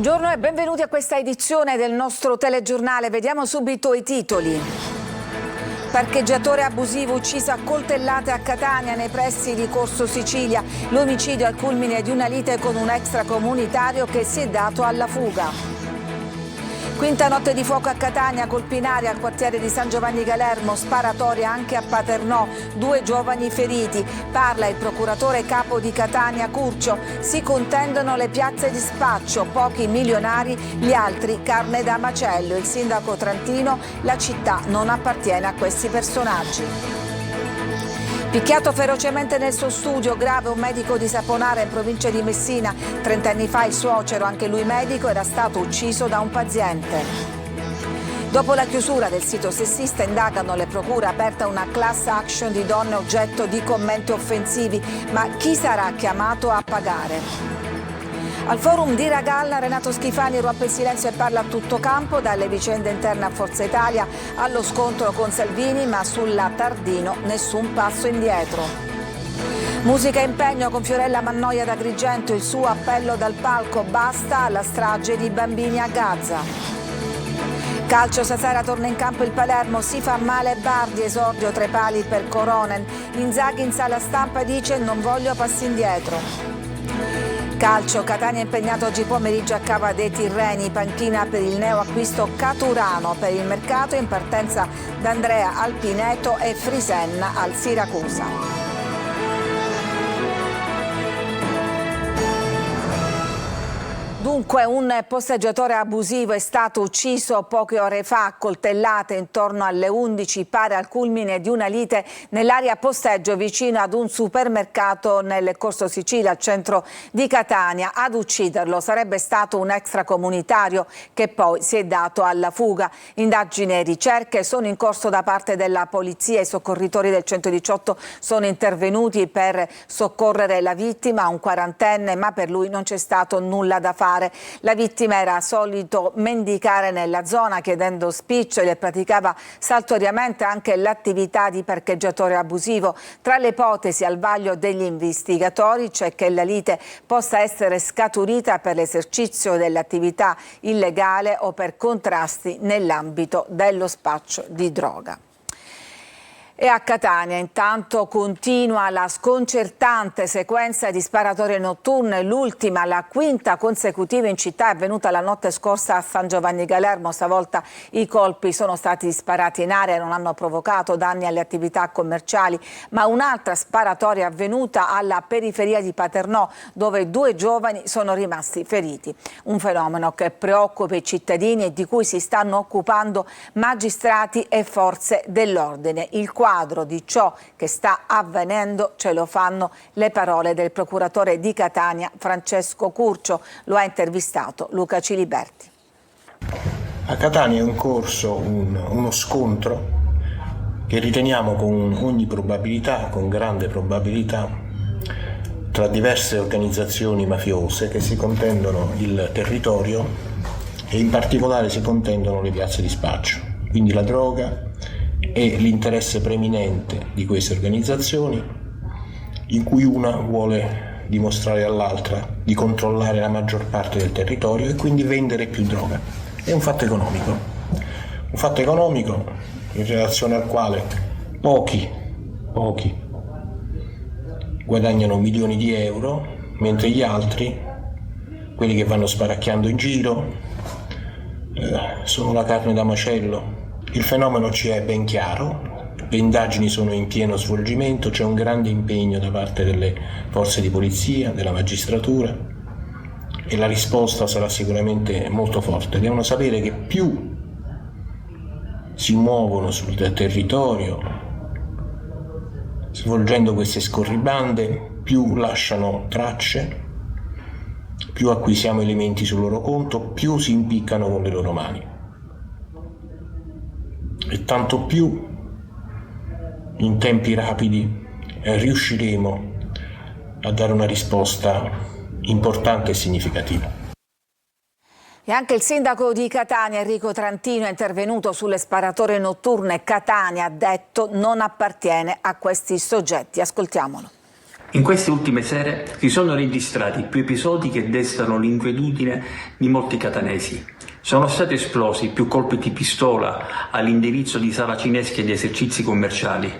Buongiorno e benvenuti a questa edizione del nostro telegiornale. Vediamo subito i titoli. Parcheggiatore abusivo ucciso a coltellate a Catania nei pressi di Corso Sicilia. L'omicidio al culmine di una lite con un extracomunitario che si è dato alla fuga. Quinta notte di fuoco a Catania, colpi in aria al quartiere di San Giovanni Galermo, sparatoria anche a Paternò, 2 giovani feriti. Parla il procuratore capo di Catania Curcio. Si contendono le piazze di spaccio, pochi milionari, gli altri carne da macello. Il sindaco Trantino: la città non appartiene a questi personaggi. Picchiato ferocemente nel suo studio, grave un medico di Saponara in provincia di Messina. 30 anni fa il suocero, anche lui medico, era stato ucciso da un paziente. Dopo la chiusura del sito sessista indagano le procure, aperta una class action di donne oggetto di commenti offensivi. Ma chi sarà chiamato a pagare? Al forum di Ragalla Renato Schifani rompe il silenzio e parla a tutto campo, dalle vicende interne a Forza Italia allo scontro con Salvini, ma sulla Tardino nessun passo indietro. Musica e impegno con Fiorella Mannoia da Agrigento, il suo appello dal palco: basta alla strage di bambini a Gaza. Calcio, stasera torna in campo il Palermo, si fa male Bardi, esordio tra i pali per Coronen. Inzaghi in sala stampa dice: non voglio passi indietro. Calcio, Catania impegnato oggi pomeriggio a Cava dei Tirreni, panchina per il neoacquisto Caturano per il mercato, in partenza d'Andrea Alpineto e Frisenna al Siracusa. Dunque, un posteggiatore abusivo è stato ucciso poche ore fa a coltellate intorno alle 11, pare al culmine di una lite nell'area posteggio vicino ad un supermercato nel Corso Sicilia, al centro di Catania. Ad ucciderlo sarebbe stato un extracomunitario che poi si è dato alla fuga. Indagini e ricerche sono in corso da parte della polizia. I soccorritori del 118 sono intervenuti per soccorrere la vittima, un quarantenne, ma per lui non c'è stato nulla da fare. La vittima era solito mendicare nella zona chiedendo spiccioli e praticava saltuariamente anche l'attività di parcheggiatore abusivo. Tra le ipotesi al vaglio degli investigatori c'è che la lite possa essere scaturita per l'esercizio dell'attività illegale o per contrasti nell'ambito dello spaccio di droga. E a Catania intanto continua la sconcertante sequenza di sparatorie notturne, l'ultima, la quinta consecutiva in città, è avvenuta la notte scorsa a San Giovanni Galermo. Stavolta i colpi sono stati sparati in aria e non hanno provocato danni alle attività commerciali, ma un'altra sparatoria è avvenuta alla periferia di Paternò, dove 2 giovani sono rimasti feriti. Un fenomeno che preoccupa i cittadini e di cui si stanno occupando magistrati e forze dell'ordine. Il quadro di ciò che sta avvenendo ce lo fanno le parole del procuratore di Catania Francesco Curcio. Lo ha intervistato Luca Ciliberti. A Catania è in corso uno scontro che riteniamo con ogni probabilità, con grande probabilità, tra diverse organizzazioni mafiose che si contendono il territorio e in particolare si contendono le piazze di spaccio, quindi la droga e l'interesse preminente di queste organizzazioni, in cui una vuole dimostrare all'altra di controllare la maggior parte del territorio e quindi vendere più droga. È un fatto economico in relazione al quale pochi guadagnano milioni di euro, mentre gli altri, quelli che vanno sparacchiando in giro, sono la carne da macello. Il fenomeno ci è ben chiaro, le indagini sono in pieno svolgimento, c'è un grande impegno da parte delle forze di polizia, della magistratura, e la risposta sarà sicuramente molto forte. Devono sapere che più si muovono sul territorio svolgendo queste scorribande, più lasciano tracce, più acquisiamo elementi sul loro conto, più si impiccano con le loro mani. E tanto più in tempi rapidi riusciremo a dare una risposta importante e significativa. E anche il sindaco di Catania, Enrico Trantino, è intervenuto sulle sparatorie notturne. Catania, ha detto, non appartiene a questi soggetti. Ascoltiamolo. In queste ultime sere si sono registrati più episodi che destano l'inquietudine di molti catanesi. Sono stati esplosi più colpi di pistola all'indirizzo di sala cinesche e di esercizi commerciali.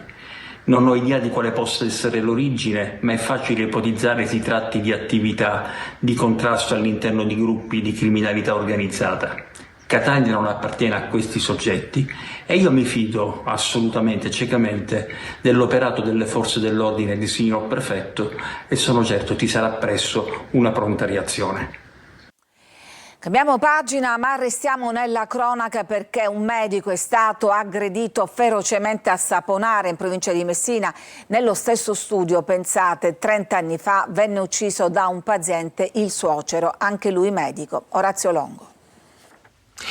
Non ho idea di quale possa essere l'origine, ma è facile ipotizzare si tratti di attività di contrasto all'interno di gruppi di criminalità organizzata. Catania non appartiene a questi soggetti e io mi fido assolutamente, ciecamente, dell'operato delle forze dell'ordine di signor Prefetto e sono certo ci sarà presto una pronta reazione. Cambiamo pagina, ma restiamo nella cronaca perché un medico è stato aggredito ferocemente a Saponara, in provincia di Messina. Nello stesso studio, pensate, 30 anni fa venne ucciso da un paziente il suocero, anche lui medico. Orazio Longo.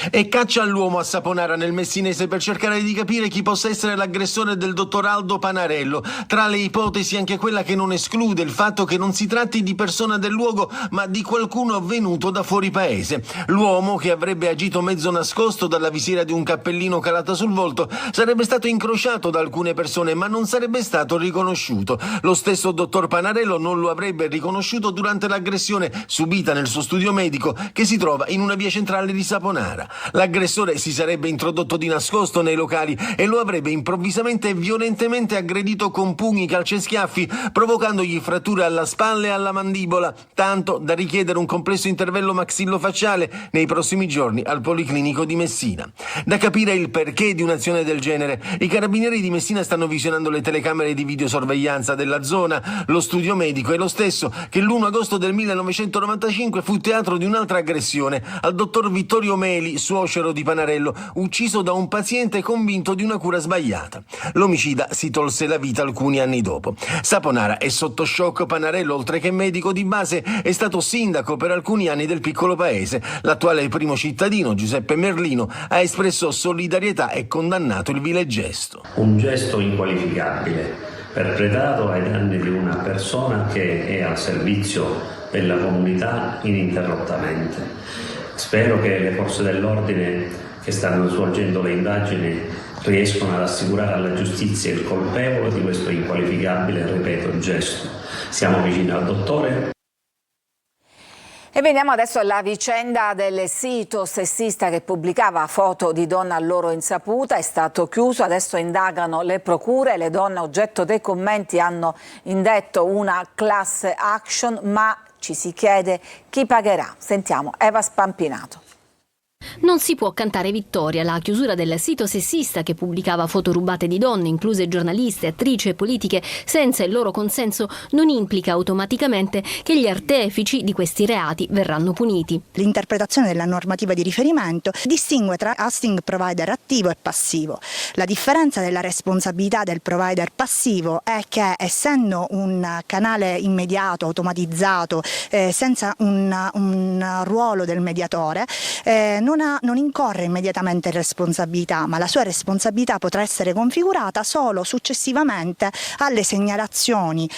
E caccia all'uomo a Saponara nel Messinese per cercare di capire chi possa essere l'aggressore del dottor Aldo Panarello. Tra le ipotesi anche quella che non esclude il fatto che non si tratti di persona del luogo ma di qualcuno venuto da fuori paese. L'uomo, che avrebbe agito mezzo nascosto dalla visiera di un cappellino calata sul volto, sarebbe stato incrociato da alcune persone ma non sarebbe stato riconosciuto. Lo stesso dottor Panarello non lo avrebbe riconosciuto durante l'aggressione subita nel suo studio medico, che si trova in una via centrale di Saponara. L'aggressore si sarebbe introdotto di nascosto nei locali e lo avrebbe improvvisamente e violentemente aggredito con pugni, calci e schiaffi, provocandogli fratture alla spalla e alla mandibola, tanto da richiedere un complesso intervento maxillofacciale nei prossimi giorni al Policlinico di Messina. Da capire il perché di un'azione del genere, i carabinieri di Messina stanno visionando le telecamere di videosorveglianza della zona. Lo studio medico è lo stesso che l'1 agosto del 1995 fu teatro di un'altra aggressione al dottor Vittorio Meli, suocero di Panarello, ucciso da un paziente convinto di una cura sbagliata. L'omicida si tolse la vita alcuni anni dopo. Saponara è sotto shock. Panarello, oltre che medico di base, è stato sindaco per alcuni anni del piccolo paese. L'attuale primo cittadino, Giuseppe Merlino, ha espresso solidarietà e condannato il vile gesto. Un gesto inqualificabile, perpetrato ai danni di una persona che è al servizio della comunità ininterrottamente. Spero che le forze dell'ordine che stanno svolgendo le indagini riescano ad assicurare alla giustizia il colpevole di questo inqualificabile, ripeto, gesto. Siamo vicini al dottore. E veniamo adesso alla vicenda del sito sessista che pubblicava foto di donne a loro insaputa. È stato chiuso, adesso indagano le procure. Le donne oggetto dei commenti hanno indetto una class action, ma ci si chiede chi pagherà. Sentiamo Eva Spampinato. Non si può cantare vittoria. La chiusura del sito sessista che pubblicava foto rubate di donne, incluse giornaliste, attrici e politiche, senza il loro consenso, non implica automaticamente che gli artefici di questi reati verranno puniti. L'interpretazione della normativa di riferimento distingue tra hosting provider attivo e passivo. La differenza della responsabilità del provider passivo è che, essendo un canale immediato, automatizzato, senza un ruolo del mediatore, non incorre immediatamente in responsabilità, ma la sua responsabilità potrà essere configurata solo successivamente alle segnalazioni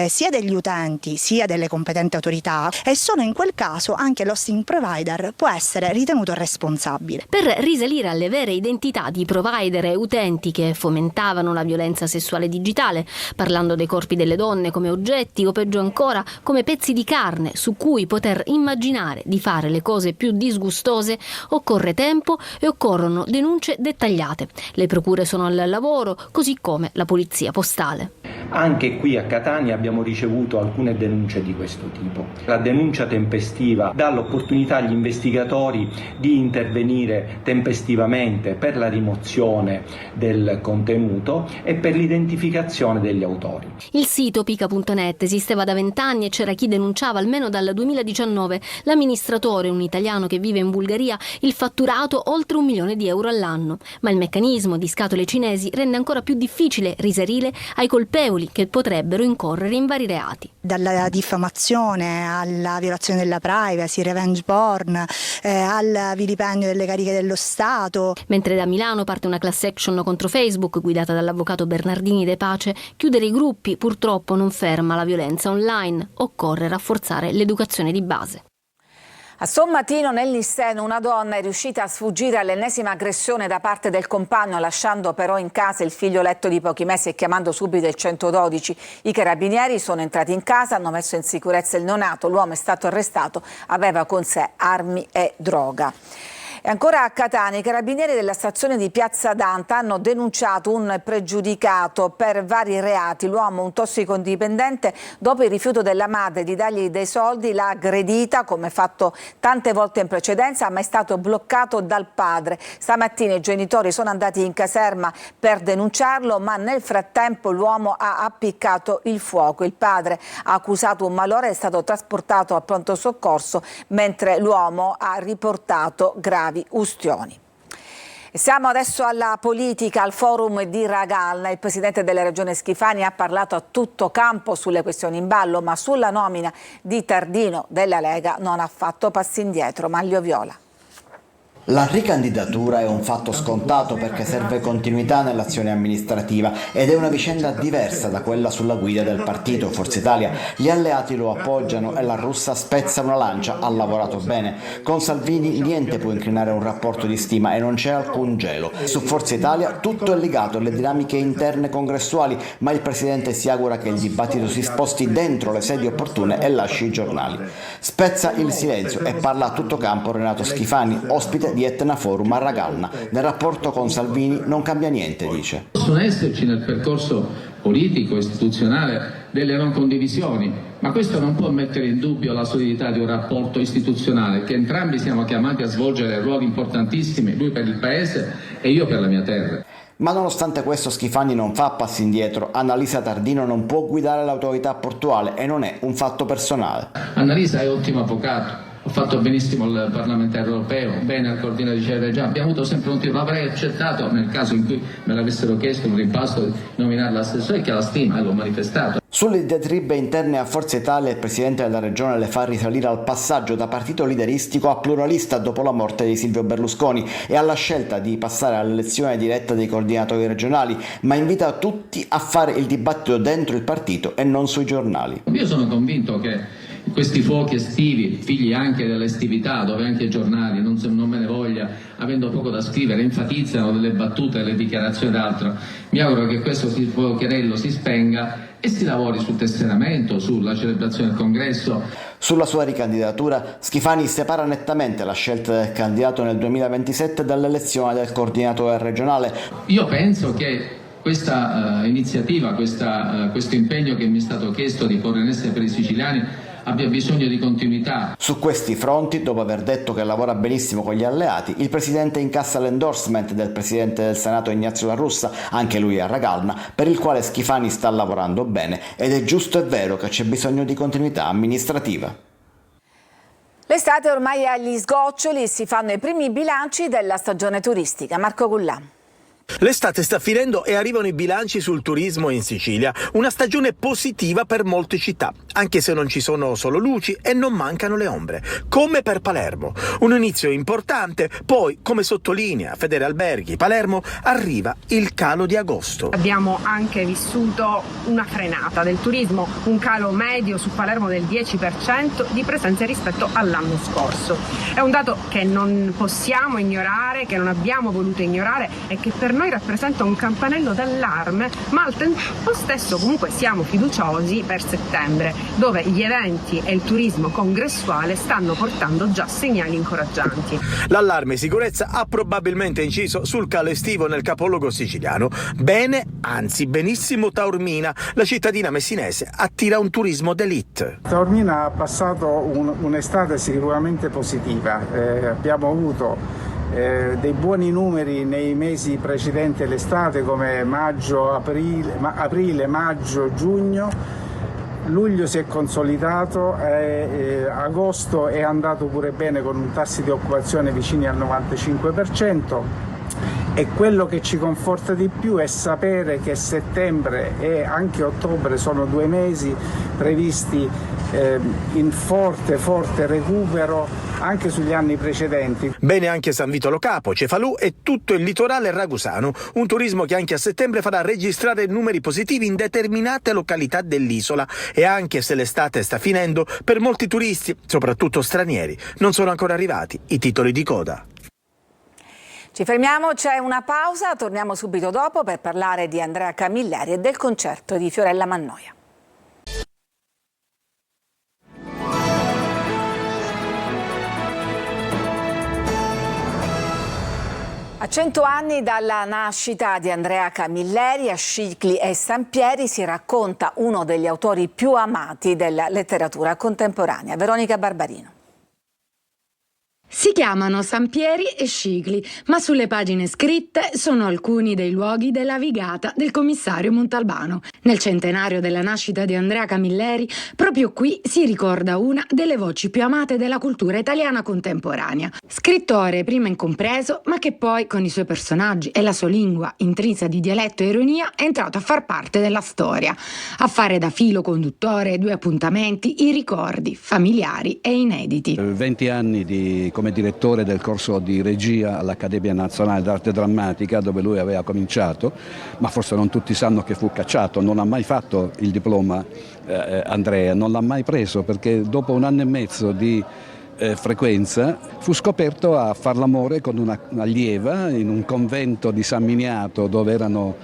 sia degli utenti sia delle competenti autorità, e solo in quel caso anche l'hosting provider può essere ritenuto responsabile. Per risalire alle vere identità di provider e utenti che fomentavano la violenza sessuale digitale, parlando dei corpi delle donne come oggetti o peggio ancora come pezzi di carne su cui poter immaginare di fare le cose più disgustose, occorre tempo e occorrono denunce dettagliate. Le procure sono al lavoro, così come la polizia postale. Anche qui a Catania abbiamo ricevuto alcune denunce di questo tipo. La denuncia tempestiva dà l'opportunità agli investigatori di intervenire tempestivamente per la rimozione del contenuto e per l'identificazione degli autori. Il sito pica.net esisteva da 20 anni e c'era chi denunciava almeno dal 2019. L'amministratore, un italiano che vive in Bulgaria, il fatturato oltre 1 milione di euro all'anno. Ma il meccanismo di scatole cinesi rende ancora più difficile risalire ai colpevoli che potrebbero incorrere in vari reati. Dalla diffamazione alla violazione della privacy, revenge porn, al vilipendio delle cariche dello Stato. Mentre da Milano parte una class action contro Facebook guidata dall'avvocato Bernardini De Pace, chiudere i gruppi purtroppo non ferma la violenza online, occorre rafforzare l'educazione di base. A Sommatino, nel Nisseno, una donna è riuscita a sfuggire all'ennesima aggressione da parte del compagno, lasciando però in casa il figlioletto di pochi mesi e chiamando subito il 112. I carabinieri sono entrati in casa, hanno messo in sicurezza il neonato. L'uomo è stato arrestato, aveva con sé armi e droga. E ancora a Catania, i carabinieri della stazione di Piazza Danta hanno denunciato un pregiudicato per vari reati. L'uomo, un tossicodipendente, dopo il rifiuto della madre di dargli dei soldi, l'ha aggredita, come fatto tante volte in precedenza, ma è stato bloccato dal padre. Stamattina i genitori sono andati in caserma per denunciarlo, ma nel frattempo l'uomo ha appiccato il fuoco. Il padre ha accusato un malore e è stato trasportato a pronto soccorso, mentre l'uomo ha riportato gravi ustioni. Siamo adesso alla politica, al forum di Ragalna. Il presidente della regione Schifani ha parlato a tutto campo sulle questioni in ballo, ma sulla nomina di Tardino della Lega non ha fatto passi indietro. Maglio Viola. La ricandidatura è un fatto scontato perché serve continuità nell'azione amministrativa ed è una vicenda diversa da quella sulla guida del partito Forza Italia. Gli alleati lo appoggiano e la russa spezza una lancia, ha lavorato bene. Con Salvini niente può incrinare un rapporto di stima e non c'è alcun gelo. Su Forza Italia tutto è legato alle dinamiche interne congressuali, ma il presidente si augura che il dibattito si sposti dentro le sedi opportune e lasci i giornali. Spezza il silenzio e parla a tutto campo Renato Schifani, ospite di Etna Forum a Ragalna. Nel rapporto con Salvini non cambia niente, dice. Possono esserci nel percorso politico, istituzionale, delle non condivisioni, ma questo non può mettere in dubbio la solidità di un rapporto istituzionale che entrambi siamo chiamati a svolgere ruoli importantissimi, lui per il Paese e io per la mia terra. Ma nonostante questo Schifani non fa passi indietro. Annalisa Tardino non può guidare l'autorità portuale e non è un fatto personale. Annalisa è ottimo avvocato. Ho fatto benissimo il parlamentare europeo, bene al coordinatore di regione, abbiamo avuto sempre un tiro, l'avrei accettato nel caso in cui me l'avessero chiesto un rimpasto di nominare l'assessore, che la stima e l'ho manifestato. Sulle diatribe interne a Forza Italia, il presidente della regione le fa risalire al passaggio da partito lideristico a pluralista dopo la morte di Silvio Berlusconi e alla scelta di passare all'elezione diretta dei coordinatori regionali, ma invita tutti a fare il dibattito dentro il partito e non sui giornali. Io sono convinto che questi fuochi estivi, figli anche dell'estività, dove anche i giornali, non me ne voglia, avendo poco da scrivere, enfatizzano delle battute, delle dichiarazioni ed altro. Mi auguro che questo fuocherello si spenga e si lavori sul tesseramento, sulla celebrazione del congresso. Sulla sua ricandidatura, Schifani separa nettamente la scelta del candidato nel 2027 dall'elezione del coordinatore regionale. Io penso che questa iniziativa, questo impegno che mi è stato chiesto di porre in essere per i siciliani abbia bisogno di continuità. Su questi fronti, dopo aver detto che lavora benissimo con gli alleati, il presidente incassa l'endorsement del presidente del Senato Ignazio La Russa, anche lui a Ragalna, per il quale Schifani sta lavorando bene ed è giusto e vero che c'è bisogno di continuità amministrativa. L'estate ormai è agli sgoccioli, si fanno i primi bilanci della stagione turistica. Marco Gullan. L'estate sta finendo e arrivano i bilanci sul turismo in Sicilia, una stagione positiva per molte città, anche se non ci sono solo luci e non mancano le ombre, come per Palermo. Un inizio importante, poi, come sottolinea Federe Alberghi, Palermo arriva il calo di agosto. Abbiamo anche vissuto una frenata del turismo, un calo medio su Palermo del 10% di presenze rispetto all'anno scorso. È un dato che non possiamo ignorare, che non abbiamo voluto ignorare e che per noi rappresenta un campanello d'allarme, ma al tempo stesso comunque siamo fiduciosi per settembre, dove gli eventi e il turismo congressuale stanno portando già segnali incoraggianti. L'allarme sicurezza ha probabilmente inciso sul calo estivo nel capoluogo siciliano. Bene, anzi benissimo Taormina, la cittadina messinese attira un turismo d'élite. Taormina ha passato un'estate sicuramente positiva, abbiamo avuto dei buoni numeri nei mesi precedenti l'estate come aprile, maggio, giugno. Luglio si è consolidato, agosto è andato pure bene con un tasso di occupazione vicini al 95%. E quello che ci conforta di più è sapere che settembre e anche ottobre sono 2 mesi previsti in forte recupero anche sugli anni precedenti. Bene anche San Vito Lo Capo, Cefalù e tutto il litorale ragusano, un turismo che anche a settembre farà registrare numeri positivi in determinate località dell'isola e anche se l'estate sta finendo, per molti turisti, soprattutto stranieri, non sono ancora arrivati i titoli di coda. Ci fermiamo, c'è una pausa, torniamo subito dopo per parlare di Andrea Camilleri e del concerto di Fiorella Mannoia. A 100 anni dalla nascita di Andrea Camilleri, a Scicli e Sampieri si racconta uno degli autori più amati della letteratura contemporanea, Veronica Barbarino. Si chiamano Sampieri e Scicli, ma sulle pagine scritte sono alcuni dei luoghi della vigata del commissario Montalbano. Nel centenario della nascita di Andrea Camilleri, proprio qui si ricorda una delle voci più amate della cultura italiana contemporanea. Scrittore prima incompreso, ma che poi con i suoi personaggi e la sua lingua intrisa di dialetto e ironia è entrato a far parte della storia, a fare da filo conduttore ai 2 appuntamenti i ricordi familiari e inediti. 20 anni come direttore del corso di regia all'Accademia Nazionale d'Arte Drammatica, dove lui aveva cominciato, ma forse non tutti sanno che fu cacciato, non ha mai fatto il diploma Andrea, non l'ha mai preso perché dopo 1 anno e mezzo di frequenza fu scoperto a far l'amore con una allieva in un convento di San Miniato dove erano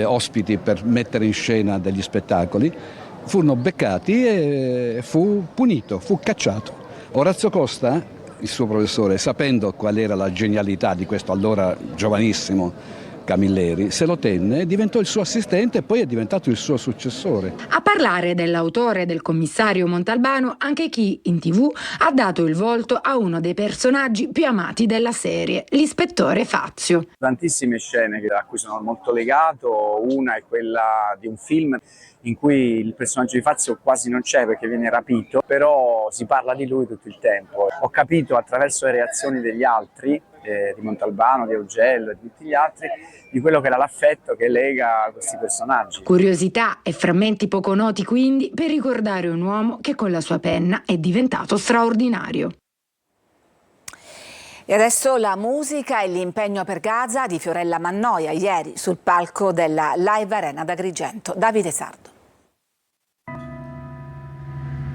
ospiti per mettere in scena degli spettacoli. Furono beccati e fu punito, fu cacciato. Orazio Costa, il suo professore, sapendo qual era la genialità di questo allora giovanissimo Camilleri, se lo tenne, diventò il suo assistente e poi è diventato il suo successore. A parlare dell'autore del commissario Montalbano anche chi in TV ha dato il volto a uno dei personaggi più amati della serie, l'ispettore Fazio. Tantissime scene a cui sono molto legato, una è quella di un film in cui il personaggio di Fazio quasi non c'è perché viene rapito, però si parla di lui tutto il tempo. Ho capito attraverso le reazioni degli altri, di Montalbano, di Augello e di tutti gli altri, di quello che era l'affetto che lega questi personaggi. Curiosità e frammenti poco noti quindi per ricordare un uomo che con la sua penna è diventato straordinario. E adesso la musica e l'impegno per Gaza di Fiorella Mannoia, ieri sul palco della Live Arena d'Agrigento. Davide Sardo.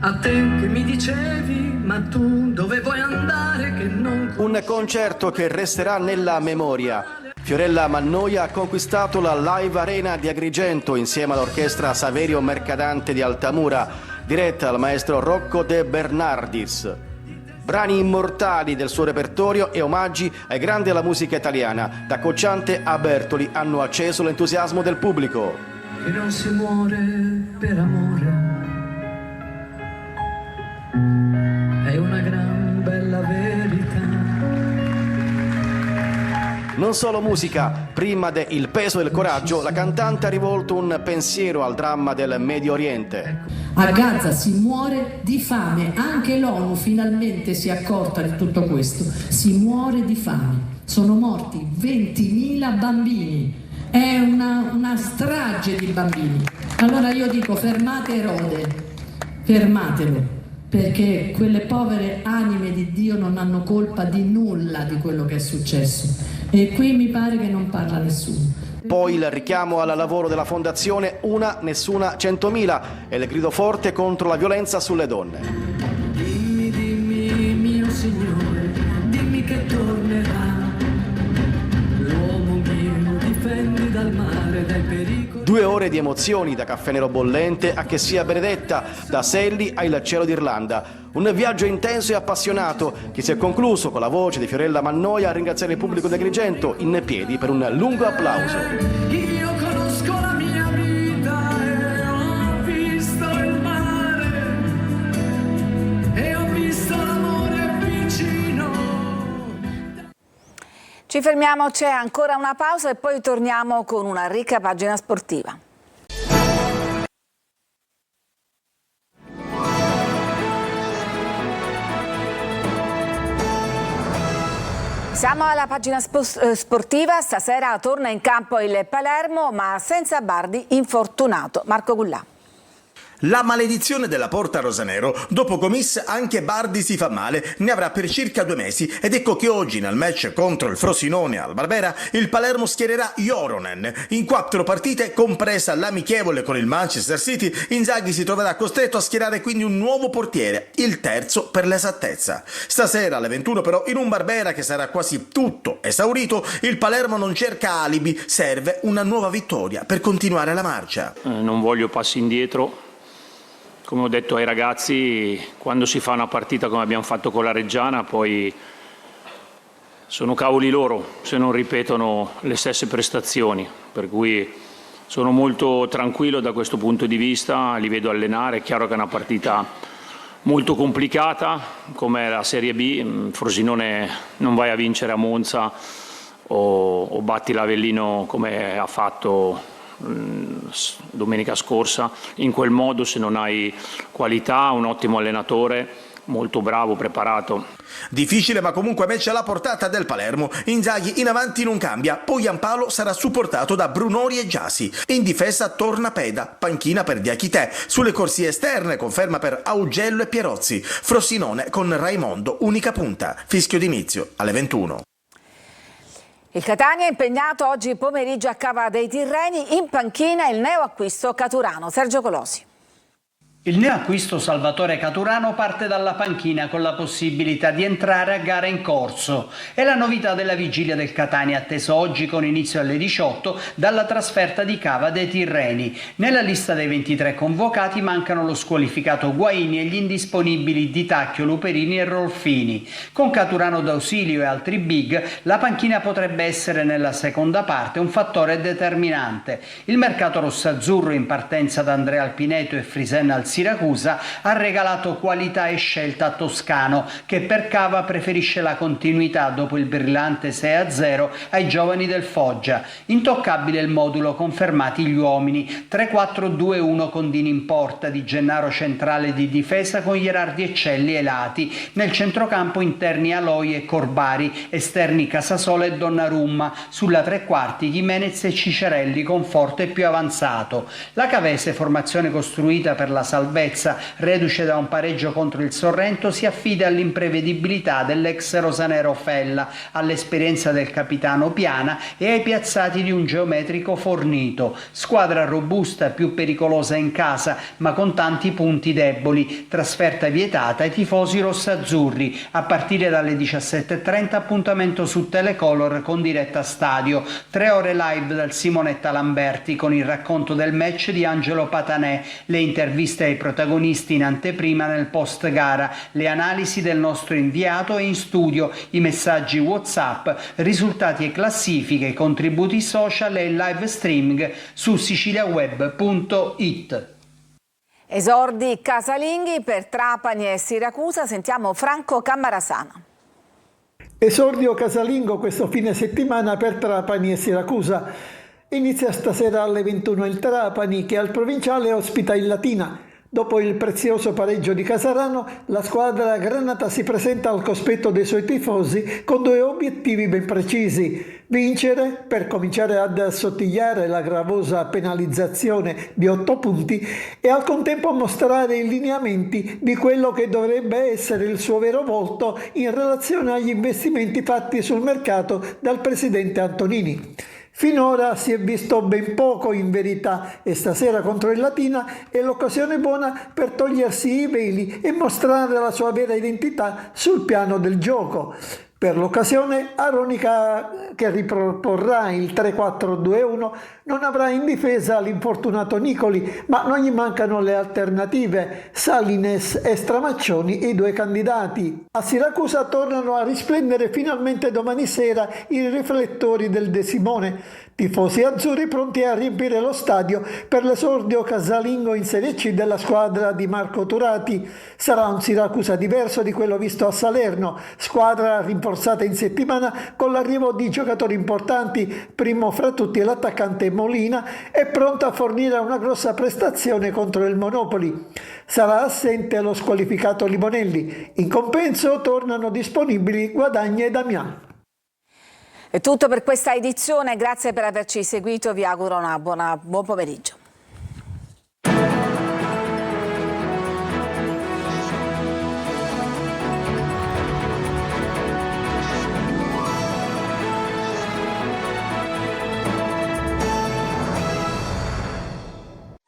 A te che mi dicevi, ma tu dove vuoi andare che non... Un concerto che resterà nella memoria. Fiorella Mannoia ha conquistato la Live Arena di Agrigento insieme all'orchestra Saverio Mercadante di Altamura, diretta dal maestro Rocco De Bernardis. Brani immortali del suo repertorio e omaggi ai grandi della musica italiana, da Cocciante a Bertoli, hanno acceso l'entusiasmo del pubblico. Che non si muore per amore. È una gran bella verità. Non solo musica, prima de Il peso del coraggio, la cantante ha rivolto un pensiero al dramma del Medio Oriente. A Gaza si muore di fame, anche l'ONU finalmente si è accorta di tutto questo, si muore di fame, sono morti 20.000 bambini, è una strage di bambini. Allora io dico fermate Erode, fermatelo. Perché quelle povere anime di Dio non hanno colpa di nulla di quello che è successo e qui mi pare che non parla nessuno. Poi il richiamo al lavoro della fondazione Una Nessuna 100.000 e il grido forte contro la violenza sulle donne. Dimmi, dimmi, mio Signore, dimmi che tornerà. L'uomo mio difendi dal mare, dai pericoli. 2 ore di emozioni da Caffè Nero Bollente a Che sia benedetta, da Selli a Il cielo d'Irlanda. Un viaggio intenso e appassionato che si è concluso con la voce di Fiorella Mannoia a ringraziare il pubblico di Agrigento in piedi per un lungo applauso. Io conosco la mia vita e ho visto il mare e ho visto l'amore vicino. Ci fermiamo, c'è ancora una pausa e poi torniamo con una ricca pagina sportiva. Siamo alla pagina sportiva, stasera torna in campo il Palermo ma senza Bardi infortunato. Marco Gullà. La maledizione della porta rosanero, dopo Gomis anche Bardi si fa male, ne avrà per circa 2 mesi ed ecco che oggi nel match contro il Frosinone al Barbera il Palermo schiererà Joronen. In 4 partite, compresa l'amichevole con il Manchester City, Inzaghi si troverà costretto a schierare quindi un nuovo portiere, il terzo per l'esattezza. Stasera alle 21 però in un Barbera che sarà quasi tutto esaurito, il Palermo non cerca alibi, serve una nuova vittoria per continuare la marcia. Non voglio passi indietro. Come ho detto ai ragazzi, quando si fa una partita come abbiamo fatto con la Reggiana, poi sono cavoli loro se non ripetono le stesse prestazioni, per cui sono molto tranquillo da questo punto di vista, li vedo allenare. È chiaro che è una partita molto complicata come la Serie B. Frosinone non vai a vincere a Monza o batti l'Avellino come ha fatto domenica scorsa in quel modo se non hai qualità, un ottimo allenatore molto bravo, preparato. Difficile ma comunque match alla portata del Palermo. Inzaghi in avanti non cambia, poi Giampaolo sarà supportato da Brunori e Giasi. In difesa torna Peda, panchina per Diachité. Sulle corsie esterne conferma per Augello e Pierozzi. Frosinone con Raimondo, unica punta. Fischio d'inizio alle 21. Il Catania è impegnato oggi pomeriggio a Cava dei Tirreni, in panchina il neoacquisto caturano. Sergio Colosi. Il neoacquisto Salvatore Caturano parte dalla panchina con la possibilità di entrare a gara in corso. È la novità della vigilia del Catania, atteso oggi con inizio alle 18 dalla trasferta di Cava dei Tirreni. Nella lista dei 23 convocati mancano lo squalificato Guaini e gli indisponibili Di Tacchio, Luperini e Rolfini. Con Caturano d'ausilio e altri big, la panchina potrebbe essere nella seconda parte un fattore determinante. Il mercato rossazzurro in partenza da Andrea Alpineto e Frisenna al Siracusa ha regalato qualità e scelta a Toscano, che per Cava preferisce la continuità dopo il brillante 6-0 ai giovani del Foggia. Intoccabile il modulo, confermati gli uomini, 3-4-2-1 con Dini in porta, Di Gennaro centrale di difesa con Gherardi e Celli ai lati, nel centrocampo interni Aloi e Corbari, esterni Casasola e Donnarumma, sulla tre quarti Jimenez e Cicerelli con Forte più avanzato. La cavese, formazione costruita per la salvezza, reduce da un pareggio contro il Sorrento, si affida all'imprevedibilità dell'ex rosanero Fella, all'esperienza del capitano Piana e ai piazzati di un geometrico Fornito. Squadra robusta, più pericolosa in casa, ma con tanti punti deboli. Trasferta vietata ai tifosi rossazzurri. A partire dalle 17:30 appuntamento su Telecolor con diretta stadio. 3 ore live dal Simonetta Lamberti con il racconto del match di Angelo Patanè, le interviste ai protagonisti in anteprima nel post gara, le analisi del nostro inviato e in studio, i messaggi WhatsApp, risultati e classifiche, contributi social e il live streaming su siciliaweb.it. Esordi casalinghi per Trapani e Siracusa, sentiamo Franco Cammarasana. Esordio casalingo questo fine settimana per Trapani e Siracusa. Inizia stasera alle 21 il Trapani che al provinciale ospita il Latina. Dopo il prezioso pareggio di Casarano, la squadra granata si presenta al cospetto dei suoi tifosi con 2 obiettivi ben precisi: vincere per cominciare ad assottigliare la gravosa penalizzazione di 8 punti e al contempo mostrare i lineamenti di quello che dovrebbe essere il suo vero volto in relazione agli investimenti fatti sul mercato dal presidente Antonini. Finora si è visto ben poco in verità e stasera contro il Latina è l'occasione buona per togliersi i veli e mostrare la sua vera identità sul piano del gioco. Per l'occasione Aronica, che riproporrà il 3-4-2-1, non avrà in difesa l'infortunato Nicoli, ma non gli mancano le alternative, Salines e Stramaccioni, i 2 candidati. A Siracusa tornano a risplendere finalmente domani sera i riflettori del De Simone. Tifosi azzurri pronti a riempire lo stadio per l'esordio casalingo in Serie C della squadra di Marco Turati. Sarà un Siracusa diverso di quello visto a Salerno, squadra rinforzata in settimana con l'arrivo di giocatori importanti, primo fra tutti l'attaccante Molina, è pronto a fornire una grossa prestazione contro il Monopoli. Sarà assente lo squalificato Limonelli. In compenso tornano disponibili Guadagni e Damian. È tutto per questa edizione, grazie per averci seguito, vi auguro buon pomeriggio.